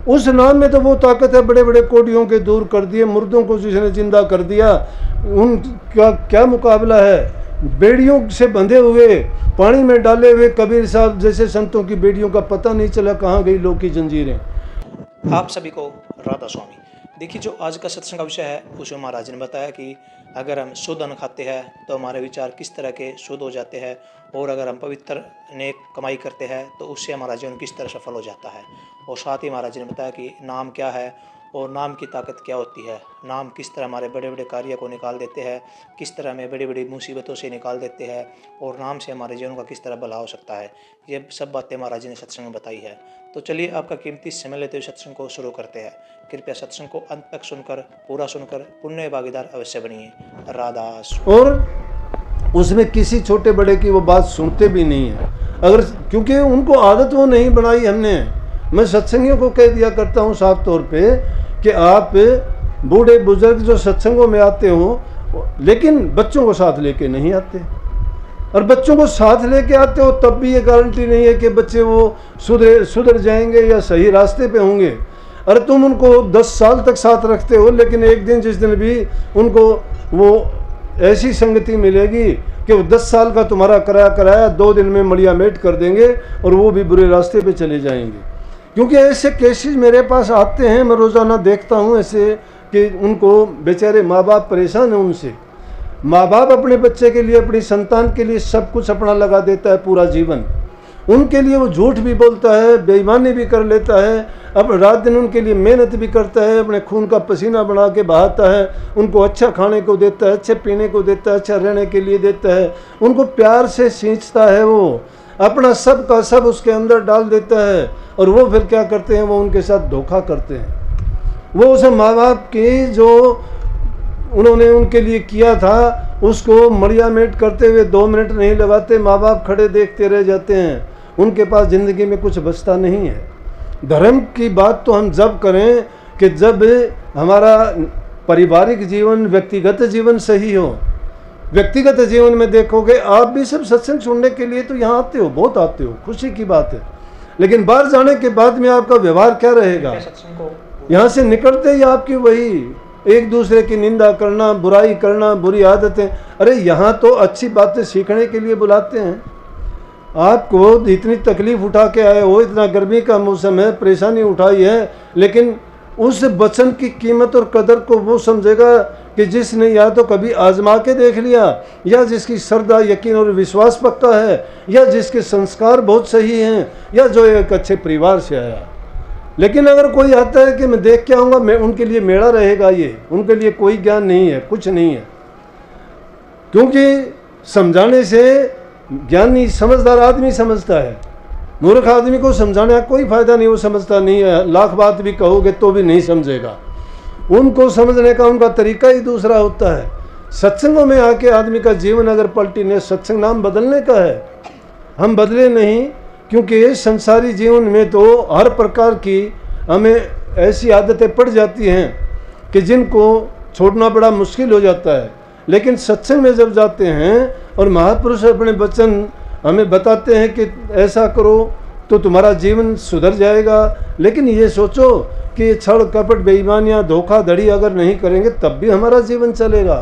उस नाम में तो वो ताकत है, बड़े बड़े कोडियों के दूर कर दिए, मुर्दों को जिसने जिंदा कर दिया, उनका क्या मुकाबला है। बेड़ियों से बंधे हुए, पानी में डाले हुए कबीर साहब जैसे संतों की बेड़ियों का पता नहीं चला कहाँ गई लोग की जंजीरें। आप सभी को राधा स्वामी। देखिए, जो आज का सत्संग का विषय है उसमें महाराज ने बताया कि अगर हम शुद्ध अन्न खाते हैं तो हमारे विचार किस तरह के शुद्ध हो जाते हैं, और अगर हम पवित्र नेक कमाई करते हैं तो उससे हमारा जीवन किस तरह सफल हो जाता है। और साथ ही महाराज ने बताया कि नाम क्या है और नाम की ताकत क्या होती है, नाम किस तरह हमारे बड़े बड़े कार्य को निकाल देते हैं, किस तरह हमें बड़ी बड़ी मुसीबतों से निकाल देते हैं, और नाम से हमारे जीवन का किस तरह भला हो सकता है। ये सब बातें महाराज ने सत्संग में बताई है। तो चलिए आपका कीमती समय लेते हुए सत्संग को शुरू करते हैं। कृपया सत्संग को अंत तक सुनकर, पूरा सुनकर पुण्य भागीदार अवश्य बनिए। राधा। और उसमें किसी छोटे बड़े की वो बात सुनते भी नहीं है, अगर क्योंकि उनको आदत वो नहीं बनाई हमने। मैं सत्संगियों को कह दिया करता हूँ साफ तौर पे कि आप बूढ़े बुजुर्ग जो सत्संगों में आते हो, लेकिन बच्चों को साथ लेके नहीं आते, और बच्चों को साथ लेके आते हो तब भी ये गारंटी नहीं है कि बच्चे वो सुधर जाएंगे या सही रास्ते पे होंगे। अरे तुम उनको 10 साल तक साथ रखते हो, लेकिन एक दिन जिस दिन भी उनको वो ऐसी संगति मिलेगी कि वो 10 साल का तुम्हारा कराया 2 दिन में मड़िया मेट कर देंगे और वो भी बुरे रास्ते पे चले जाएंगे। क्योंकि ऐसे केसेस मेरे पास आते हैं, मैं रोज़ाना देखता हूँ ऐसे कि उनको बेचारे माँ बाप परेशान हैं उनसे। माँ बाप अपने बच्चे के लिए, अपनी संतान के लिए सब कुछ अपना लगा देता है, पूरा जीवन उनके लिए वो झूठ भी बोलता है, बेईमानी भी कर लेता है, अब रात दिन उनके लिए मेहनत भी करता है, अपने खून का पसीना बना के बहाता है, उनको अच्छा खाने को देता है, अच्छे पीने को देता है, अच्छा रहने के लिए देता है, उनको प्यार से सींचता है, वो अपना सब का सब उसके अंदर डाल देता है। और वो फिर क्या करते हैं, वो उनके साथ धोखा करते हैं। वो उस माँ बाप की जो उन्होंने उनके लिए किया था उसको मड़िया मेट करते हुए 2 मिनट नहीं लगाते, माँ बाप खड़े देखते रह जाते हैं, उनके पास ज़िंदगी में कुछ बचता नहीं है। धर्म की बात तो हम जब करें कि जब हमारा पारिवारिक जीवन, व्यक्तिगत जीवन सही हो। व्यक्तिगत जीवन में देखोगे, आप भी सब सत्संग सुनने के लिए तो यहाँ आते हो, बहुत आते हो, खुशी की बात है, लेकिन बाहर जाने के बाद में आपका व्यवहार क्या रहेगा? यहाँ से निकलते ही आपकी वही एक दूसरे की निंदा करना, बुराई करना, बुरी आदतें। अरे यहाँ तो अच्छी बातें सीखने के लिए बुलाते हैं आपको। इतनी तकलीफ उठा के आए हो, इतना गर्मी का मौसम है, परेशानी उठाई है, लेकिन उस वचन की कीमत और कदर को वो समझेगा कि जिसने या तो कभी आजमा के देख लिया, या जिसकी श्रद्धा, यकीन और विश्वास पक्का है, या जिसके संस्कार बहुत सही हैं, या जो एक अच्छे परिवार से आया। लेकिन अगर कोई आता है कि मैं देख के आऊँगा, मैं उनके लिए मेला रहेगा, ये उनके लिए कोई ज्ञान नहीं है, कुछ नहीं है। क्योंकि समझाने से ज्ञानी समझदार आदमी समझता है, मूर्ख आदमी को समझाने का कोई फायदा नहीं, वो समझता नहीं है। लाख बात भी कहोगे तो भी नहीं समझेगा। उनको समझने का उनका तरीका ही दूसरा होता है। सत्संगों में आके आदमी का जीवन अगर पलटीने, सत्संग नाम बदलने का है, हम बदले नहीं। क्योंकि संसारी जीवन में तो हर प्रकार की हमें ऐसी आदतें पड़ जाती हैं कि जिनको छोड़ना बड़ा मुश्किल हो जाता है। लेकिन सत्संग में जब जाते हैं और महापुरुष अपने वचन हमें बताते हैं कि ऐसा करो तो तुम्हारा जीवन सुधर जाएगा, लेकिन ये सोचो कि छल कपट, बेईमानियाँ, धोखाधड़ी अगर नहीं करेंगे तब भी हमारा जीवन चलेगा।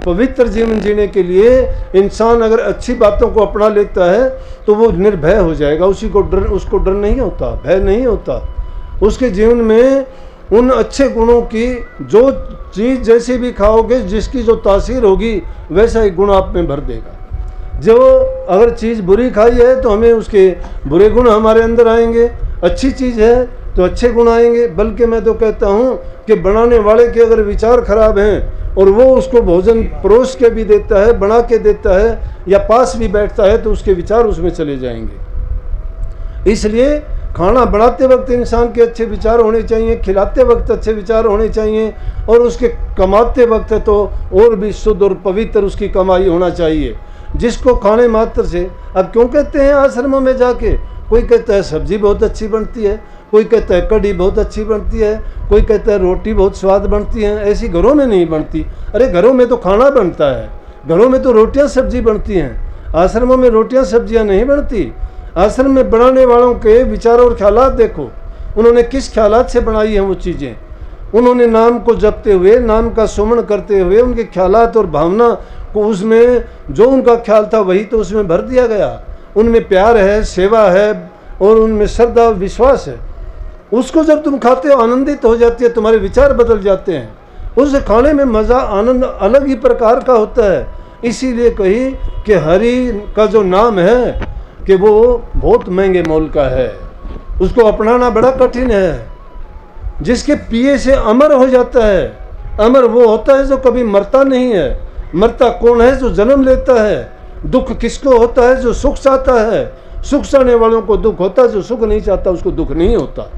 पवित्र जीवन जीने के लिए इंसान अगर अच्छी बातों को अपना लेता है तो वो निर्भय हो जाएगा। उसको डर नहीं होता, भय नहीं होता। उसके जीवन में उन अच्छे गुणों की, जो चीज़ जैसी भी खाओगे, जिसकी जो तासीर होगी वैसा ही गुण आप में भर देगा। जो अगर चीज़ बुरी खाई है तो हमें उसके बुरे गुण हमारे अंदर आएंगे, अच्छी चीज़ है तो अच्छे गुण आएंगे। बल्कि मैं तो कहता हूँ कि बनाने वाले के अगर विचार खराब हैं और वो उसको भोजन परोस के भी देता है, बना के देता है, या पास भी बैठता है, तो उसके विचार उसमें चले जाएंगे। इसलिए खाना बनाते वक्त इंसान के अच्छे विचार होने चाहिए, खिलाते वक्त अच्छे विचार होने चाहिए, और उसके कमाते वक्त तो और भी शुद्ध और पवित्र उसकी कमाई होना चाहिए। जिसको खाने मात्र से, अब क्यों कहते हैं आश्रमों में जाके, कोई कहता है सब्जी बहुत अच्छी बनती है, कोई कहता है कढ़ी बहुत अच्छी बनती है, कोई कहता है रोटी बहुत स्वाद बनती है, ऐसी घरों में नहीं बनती। अरे घरों में तो खाना बनता है, घरों में तो रोटियां सब्जी बनती हैं, आश्रमों में रोटियां सब्जियां नहीं बनती। आश्रम में बनाने वालों के विचार और ख्यालात देखो, उन्होंने किस ख्यालात से बनाई हैं वो चीज़ें। उन्होंने नाम को जपते हुए, नाम का सुमन करते हुए, उनके ख्यालात और भावना को उसमें जो उनका ख्याल था वही तो उसमें भर दिया गया। उनमें प्यार है, सेवा है और उनमें श्रद्धा विश्वास है। उसको जब तुम खाते हो आनंदित हो जाती है, तुम्हारे विचार बदल जाते हैं। उस खाने में मज़ा, आनंद अलग ही प्रकार का होता है। इसीलिए कही कि हरि का जो नाम है कि वो बहुत महंगे मोल का है, उसको अपनाना बड़ा कठिन है। जिसके पिए से अमर हो जाता है। अमर वो होता है जो कभी मरता नहीं है। मरता कौन है? जो जन्म लेता है। दुख किसको होता है? जो सुख चाहता है। सुख चाहने वालों को दुख होता है, जो सुख नहीं चाहता उसको दुख नहीं होता।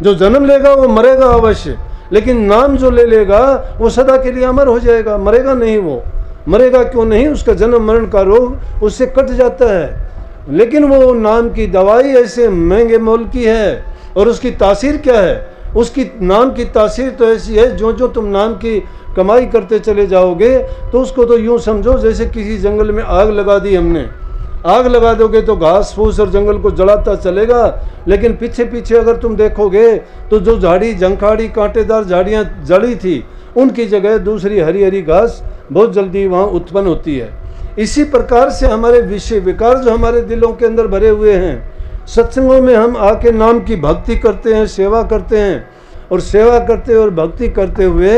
जो जन्म लेगा वो मरेगा अवश्य, लेकिन नाम जो ले लेगा वो सदा के लिए अमर हो जाएगा, मरेगा नहीं। वो मरेगा क्यों नहीं? उसका जन्म मरण का रोग उससे कट जाता है। लेकिन वो नाम की दवाई ऐसे महंगे मोल की है। और उसकी तासीर क्या है? उसकी नाम की तासीर तो ऐसी है, जो जो तुम नाम की कमाई करते चले जाओगे तो उसको तो यूँ समझो जैसे किसी जंगल में आग लगा दी हमने। आग लगा दोगे तो घास फूस और जंगल को जलाता चलेगा, लेकिन पीछे पीछे अगर तुम देखोगे तो जो झाड़ी, झंखाड़ी, कांटेदार झाड़ियाँ जड़ी थी उनकी जगह दूसरी हरी हरी घास बहुत जल्दी वहाँ उत्पन्न होती है। इसी प्रकार से हमारे विषय विकार जो हमारे दिलों के अंदर भरे हुए हैं, सत्संगों में हम आके नाम की भक्ति करते हैं, सेवा करते हैं, और सेवा करते और भक्ति करते हुए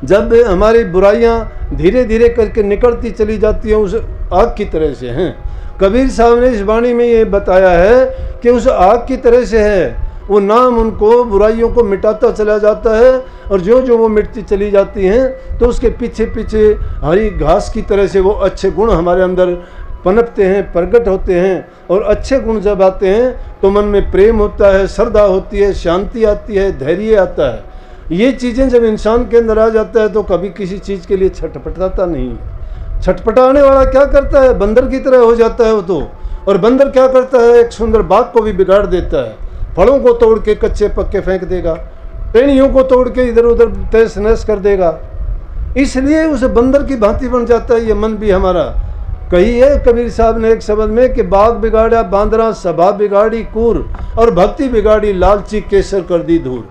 जब हमारी बुराइयां धीरे धीरे करके निकलती चली जाती हैं, उस आग की तरह से हैं। कबीर साहब ने इस वाणी में ये बताया है कि उस आग की तरह से है। वो नाम उनको बुराइयों को मिटाता चला जाता है, और जो जो वो मिटती चली जाती हैं तो उसके पीछे पीछे हरी घास की तरह से वो अच्छे गुण हमारे अंदर पनपते हैं, प्रकट होते हैं। और अच्छे गुण जब आते हैं तो मन में प्रेम होता है, श्रद्धा होती है, शांति आती है, धैर्य आता है। ये चीज़ें जब इंसान के अंदर आ जाता है तो कभी किसी चीज़ के लिए छटपटाता नहीं है। छटपटाने वाला क्या करता है? बंदर की तरह हो जाता है वो तो। और बंदर क्या करता है? एक सुंदर बाग को भी बिगाड़ देता है। फलों को तोड़ के कच्चे पक्के फेंक देगा, टहनियों को तोड़ के इधर उधर तहस नहस कर देगा। इसलिए उसे बंदर की भांति बन जाता है ये मन भी हमारा। कही है कबीर साहब ने एक शब्द में कि बाग बिगाड़ा बांदरा, सभा बिगाड़ी कूर, और भक्ति बिगाड़ी लालची केसर कर दी धूर।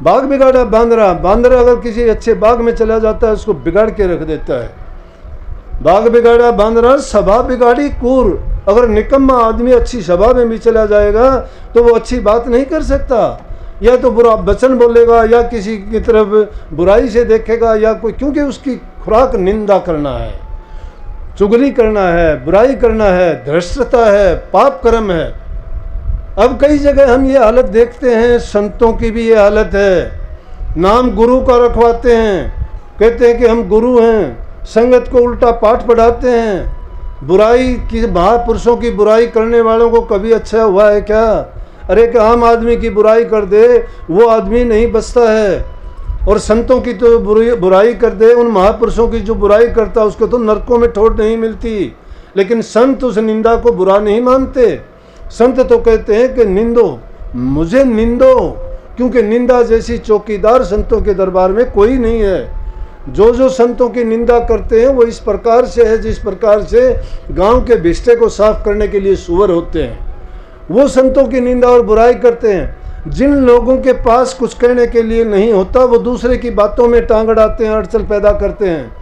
बाग बिगाड़ा बांदरा, बांदरा अगर किसी अच्छे बाग में चला जाता है उसको बिगाड़ के रख देता है। बाग बिगाड़ा बांदरा, सभा बिगाड़ी कूर, अगर निकम्मा आदमी अच्छी सभा में भी चला जाएगा तो वो अच्छी बात नहीं कर सकता। या तो बुरा वचन बोलेगा, या किसी की तरफ बुराई से देखेगा, या कोई, क्योंकि उसकी खुराक निंदा करना है, चुगली करना है, बुराई करना है, धृष्टता है, पाप कर्म है। अब कई जगह हम ये हालत देखते हैं, संतों की भी ये हालत है। नाम गुरु का रखवाते हैं, कहते हैं कि हम गुरु हैं, संगत को उल्टा पाठ पढ़ाते हैं। बुराई की, महापुरुषों की बुराई करने वालों को कभी अच्छा हुआ है क्या? अरे कि आम आदमी की बुराई कर दे वो आदमी नहीं बचता है, और संतों की तो बुराई कर दे, उन महापुरुषों की जो बुराई करता उसको तो नरकों में ठोट नहीं मिलती। लेकिन संत उस निंदा को बुरा नहीं मानते। संत तो कहते हैं कि निंदो, मुझे निंदो, क्योंकि निंदा जैसी चौकीदार संतों के दरबार में कोई नहीं है। जो जो संतों की निंदा करते हैं वो इस प्रकार से है जिस प्रकार से गांव के बिस्टे को साफ करने के लिए सूअर होते हैं। वो संतों की निंदा और बुराई करते हैं। जिन लोगों के पास कुछ कहने के लिए नहीं होता वो दूसरे की बातों में टांग अड़ाते हैं, अड़चन पैदा करते हैं।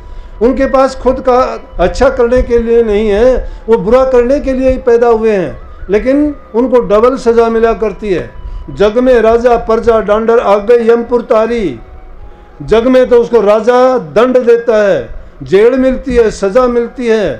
उनके पास खुद का अच्छा करने के लिए नहीं है, वो बुरा करने के लिए ही पैदा हुए हैं, लेकिन उनको डबल सजा मिला करती है। जग में राजा प्रजा डांडर आ गए यमपुर तारी। जग में तो उसको राजा दंड देता है, जेल मिलती है, सजा मिलती है,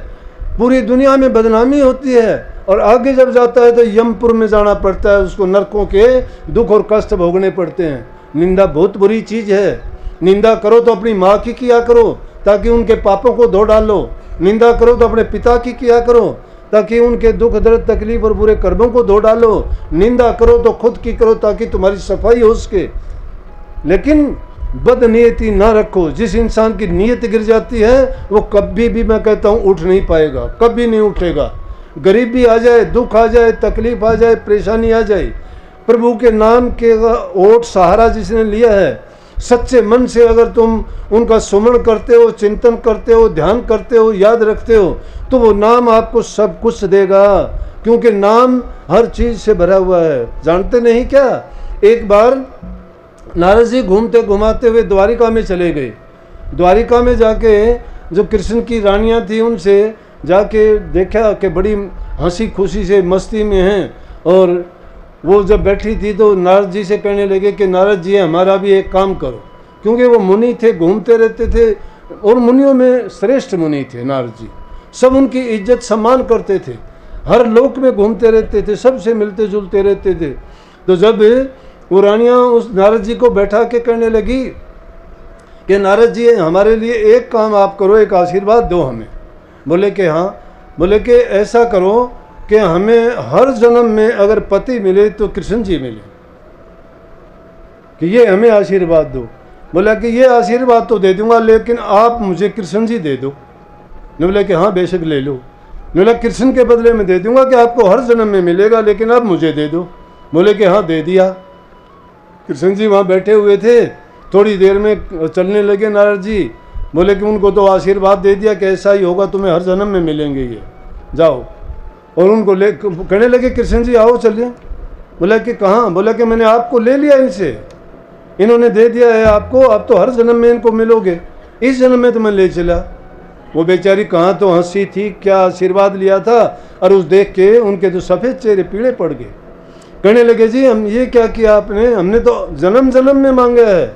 पूरी दुनिया में बदनामी होती है, और आगे जब जाता है तो यमपुर में जाना पड़ता है, उसको नरकों के दुख और कष्ट भोगने पड़ते हैं। निंदा बहुत बुरी चीज़ है। निंदा करो तो अपनी माँ की किया करो ताकि उनके पापों को धो डालो। निंदा करो तो अपने पिता की किया करो ताकि उनके दुख दर्द तकलीफ और बुरे कर्मों को धो डालो। निंदा करो तो खुद की करो ताकि तुम्हारी सफाई हो सके। लेकिन बदनीयती ना रखो। जिस इंसान की नीयत गिर जाती है वो कभी भी, मैं कहता हूँ, उठ नहीं पाएगा, कभी नहीं उठेगा। गरीबी आ जाए, दुख आ जाए, तकलीफ आ जाए, परेशानी आ जाए, प्रभु के नाम के ओट सहारा जिसने लिया है, सच्चे मन से अगर तुम उनका सुमरण करते हो, चिंतन करते हो, ध्यान करते हो, याद रखते हो, तो वो नाम आपको सब कुछ देगा। क्योंकि नाम हर चीज से भरा हुआ है। जानते नहीं क्या, एक बार नारद जी घूमते घुमाते हुए द्वारिका में चले गए। द्वारिका में जाके जो कृष्ण की रानियां थी उनसे जाके देखा कि बड़ी हंसी खुशी से मस्ती में हैं, और वो जब बैठी थी तो नारद जी से कहने लगे कि नारद जी हमारा भी एक काम करो, क्योंकि वो मुनि थे, घूमते रहते थे और मुनियों में श्रेष्ठ मुनि थे नारद जी। सब उनकी इज्जत सम्मान करते थे, हर लोक में घूमते रहते थे, सबसे मिलते जुलते रहते थे। तो जब वो रानियाँ उस नारद जी को बैठा के कहने लगी कि नारद जी हमारे लिए एक काम आप करो, एक आशीर्वाद दो हमें। बोले कि हाँ। बोले कि ऐसा करो कि हमें हर जन्म में अगर पति मिले तो कृष्ण जी मिले, कि ये हमें आशीर्वाद दो। बोला कि ये आशीर्वाद तो दे दूंगा, लेकिन आप मुझे कृष्ण जी दे दो। ने बोला कि हाँ बेशक ले लो। ने बोला कृष्ण के बदले में दे दूंगा कि आपको हर जन्म में मिलेगा, लेकिन आप मुझे दे दो। बोले कि हाँ दे दिया। कृष्ण जी वहाँ बैठे हुए थे, थोड़ी देर में चलने लगे नारद जी। बोले कि उनको तो आशीर्वाद दे दिया कि ऐसा ही होगा, तुम्हें हर जन्म में मिलेंगे ये, जाओ। और उनको ले कहने लगे कृष्ण जी आओ चलिए। बोला कि कहाँ? बोला कि मैंने आपको ले लिया इनसे, इन्होंने दे दिया है आपको, अब तो हर जन्म में इनको मिलोगे, इस जन्म में तो मैं ले चला। वो बेचारी कहाँ तो हंसी थी, क्या आशीर्वाद लिया था, और उस देख के उनके तो सफ़ेद चेहरे पीले पड़ गए। कहने लगे जी हम ये क्या किया आपने, हमने तो जन्म जन्म में मांगा है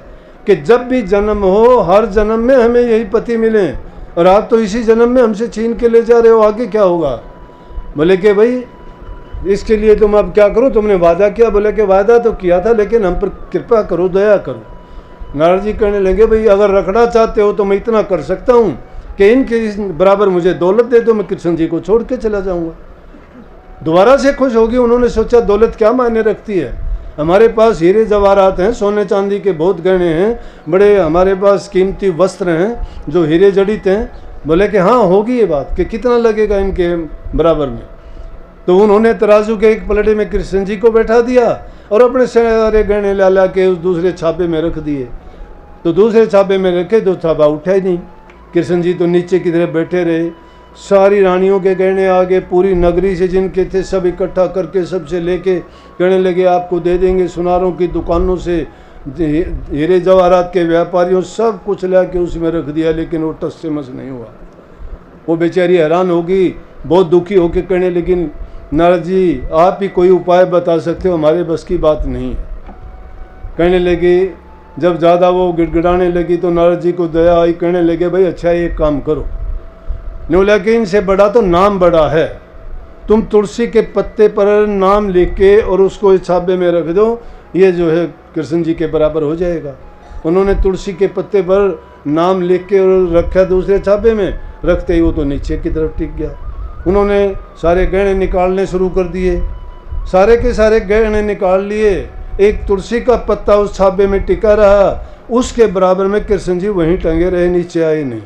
कि जब भी जन्म हो हर जन्म में हमें यही पति मिले, और आप तो इसी जन्म में हमसे छीन के ले जा रहे हो, आगे क्या होगा? बोले कि भाई इसके लिए तुम अब क्या करो, तुमने वादा किया। बोले कि वादा तो किया था, लेकिन हम पर कृपा करो, दया करो। नारद जी कहने लगे भाई अगर रखना चाहते हो तो मैं इतना कर सकता हूँ कि इनके बराबर मुझे दौलत दे दो, मैं कृष्ण जी को छोड़ के चला जाऊँगा। दोबारा से खुश होगी। उन्होंने सोचा दौलत क्या मायने रखती है, हमारे पास हीरे जवाहरात हैं, सोने चांदी के बहुत गहने हैं, बड़े हमारे पास कीमती वस्त्र हैं जो हीरे जड़ित हैं। बोले कि हाँ होगी ये बात, कि कितना लगेगा इनके बराबर में। तो उन्होंने तराजू के एक पलड़े में कृष्ण जी को बैठा दिया और अपने सारे गहने ला ला के उस दूसरे छापे में रख दिए। तो दूसरे छापे में रखे तो छापा उठा ही नहीं। कृष्ण जी तो नीचे की तरफ बैठे रहे। सारी रानियों के गहने आगे, पूरी नगरी से जिनके थे सब इकट्ठा करके सबसे लेके कहने लगे आपको दे देंगे। सुनारों की दुकानों से हीरे जवाहरात के व्यापारियों सब कुछ ला के उसमें रख दिया, लेकिन वो टस से मस नहीं हुआ। वो बेचारी हैरान होगी, बहुत दुखी होकर कहने लेकिन नारद जी आप ही कोई उपाय बता सकते हो, हमारे बस की बात नहीं है। कहने लगे, जब ज़्यादा वो गिड़गिड़ाने लगी तो नारद जी को दया आई। कहने लगे भाई अच्छा एक काम करो, ने बोला कि इनसे बड़ा तो नाम बड़ा है, तुम तुलसी के पत्ते पर नाम लिख के और उसको इस छापे में रख दो, ये जो है कृष्ण जी के बराबर हो जाएगा। उन्होंने तुलसी के पत्ते पर नाम लिख के और रखा दूसरे छापे में, रखते ही वो तो नीचे की तरफ टिक गया। उन्होंने सारे गहने निकालने शुरू कर दिए, सारे के सारे गहने निकाल लिए। एक तुलसी का पत्ता उस छापे में टिका रहा, उसके बराबर में कृष्ण जी वहीं टंगे रहे, नीचे आए नहीं।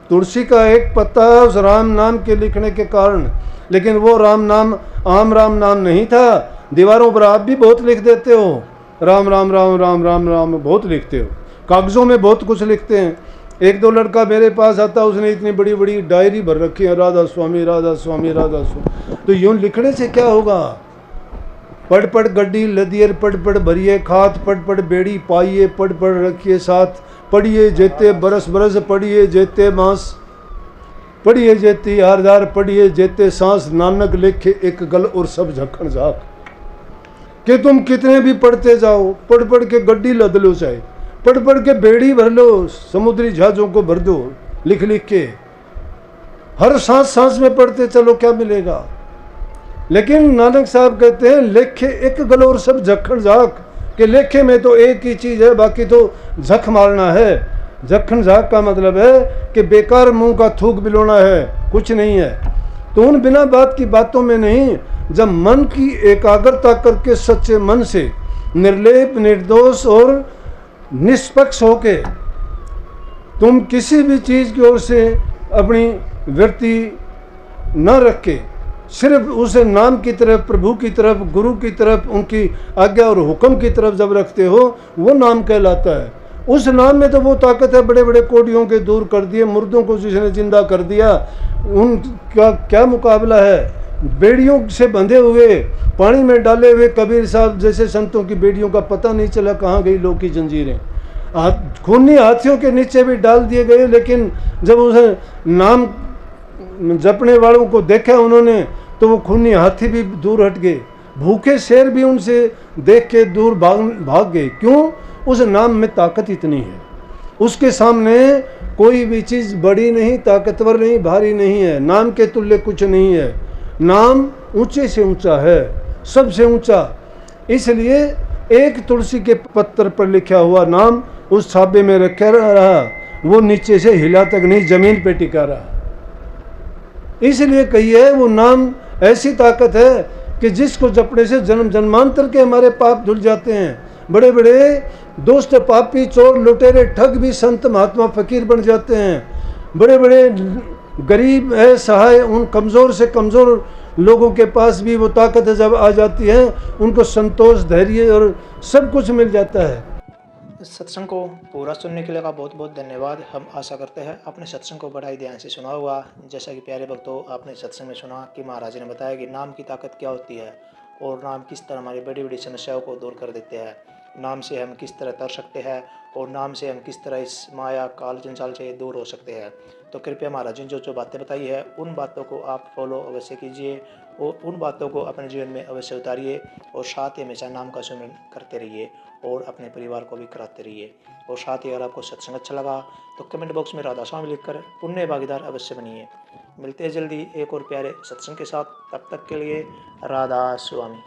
तुलसी का एक पत्ता उस राम नाम के लिखने के कारण, लेकिन वो राम नाम आम राम नाम नहीं था। दीवारों पर आप भी बहुत लिख देते हो, राम राम राम राम राम राम बहुत लिखते हो, कागज़ों में बहुत कुछ लिखते हैं। एक दो लड़का मेरे पास आता, उसने इतनी बड़ी बड़ी डायरी भर रखी है, राधा स्वामी राधा स्वामी राधा स्वामी। तो यूं लिखने से क्या होगा? पढ़ पढ़ गड्डी लदियर पढ़ पढ़ भरिए खात, पढ़ पढ़ बेड़ी पाइए, पढ़ पढ़ रखिए साथ, पढ़िए जेते बरस बरस, पढ़िए जेते मास, पढ़िए जेती हारदार, पढ़िए जेते सांस, नानक लिखे एक गल और सब झक्खन झाक। कि तुम कितने भी पढ़ते जाओ, पढ़ पढ़ के गड्डी लद लो, चाहे पढ़ पढ़ के बेड़ी भर लो, समुद्री जहाजों को भर दो लिख लिख के, हर सांस सांस में पढ़ते चलो, क्या मिलेगा? लेकिन नानक साहब कहते हैं लेखे एक गल और सब झक्खन झाक, कि लेखे में तो एक ही चीज़ है, बाकी तो झक मारना है। झक्खन झाक का मतलब है कि बेकार मुंह का थूक बिलोना है, कुछ नहीं है। तो उन बिना बात की बातों में नहीं, जब मन की एकाग्रता करके सच्चे मन से निर्लेप निर्दोष और निष्पक्ष होके तुम किसी भी चीज़ की ओर से अपनी वृत्ति न रख के सिर्फ उसे नाम की तरफ, प्रभु की तरफ, गुरु की तरफ, उनकी आज्ञा और हुक्म की तरफ जब रखते हो, वो नाम कहलाता है। उस नाम में तो वो ताकत है, बड़े बड़े कोडियों के दूर कर दिए, मुर्दों को जिसने जिंदा कर दिया, उनका क्या मुकाबला है? बेड़ियों से बंधे हुए, पानी में डाले हुए कबीर साहब जैसे संतों की बेड़ियों का पता नहीं चला कहाँ गई लोग की जंजीरें। खूनी हाथियों के नीचे भी डाल दिए गए, लेकिन जब उसे नाम जपने वालों को देखा उन्होंने तो वो खूनी हाथी भी दूर हट गए, भूखे शेर भी उनसे देख के दूर भाग गए। क्यों? उस नाम में ताकत इतनी है, उसके सामने कोई भी चीज़ बड़ी नहीं, ताकतवर नहीं, भारी नहीं है, नाम के तुल्य कुछ नहीं है। नाम ऊंचे से ऊंचा है, सबसे ऊंचा। इसलिए एक तुलसी के पत्थर पर लिखा हुआ नाम उस छाबे में रखा रहा, वो नीचे से हिला तक नहीं, जमीन पे टिका रहा। इसलिए कहिए वो नाम ऐसी ताकत है कि जिसको जपने से जन्म जन्मांतर के हमारे पाप धुल जाते हैं। बड़े बड़े दोस्त, पापी, चोर, लुटेरे, ठग भी संत, महात्मा, फकीर बन जाते हैं। बड़े बड़े गरीब है, सहाय, उन कमज़ोर से कमज़ोर लोगों के पास भी वो ताकत जब आ जाती है, उनको संतोष, धैर्य और सब कुछ मिल जाता है। इस सत्संग को पूरा सुनने के लिए का बहुत बहुत धन्यवाद। हम आशा करते हैं आपने सत्संग को बड़ा ही ध्यान से सुना होगा। जैसा कि प्यारे भक्तों, आपने सत्संग में सुना कि महाराज ने बताया कि नाम की ताकत क्या होती है और नाम किस तरह हमारी बड़ी बड़ी समस्याओं को दूर कर देते हैं। नाम से हम किस तरह तर सकते हैं और नाम से हम किस तरह इस माया काल जंजाल से दूर हो सकते हैं। तो कृपया महाराज ने जो जो बातें बताई है उन बातों को आप फॉलो अवश्य कीजिए और उन बातों को अपने जीवन में अवश्य उतारिए और साथ ही हमेशा नाम का सुमिरन करते रहिए और अपने परिवार को भी कराते रहिए। और साथ ही अगर आपको सत्संग अच्छा लगा तो कमेंट बॉक्स में राधा स्वामी लिखकर पुण्य भागीदार अवश्य बनिए। मिलते हैं जल्दी एक और प्यारे सत्संग के साथ, तब तक के लिए राधा स्वामी।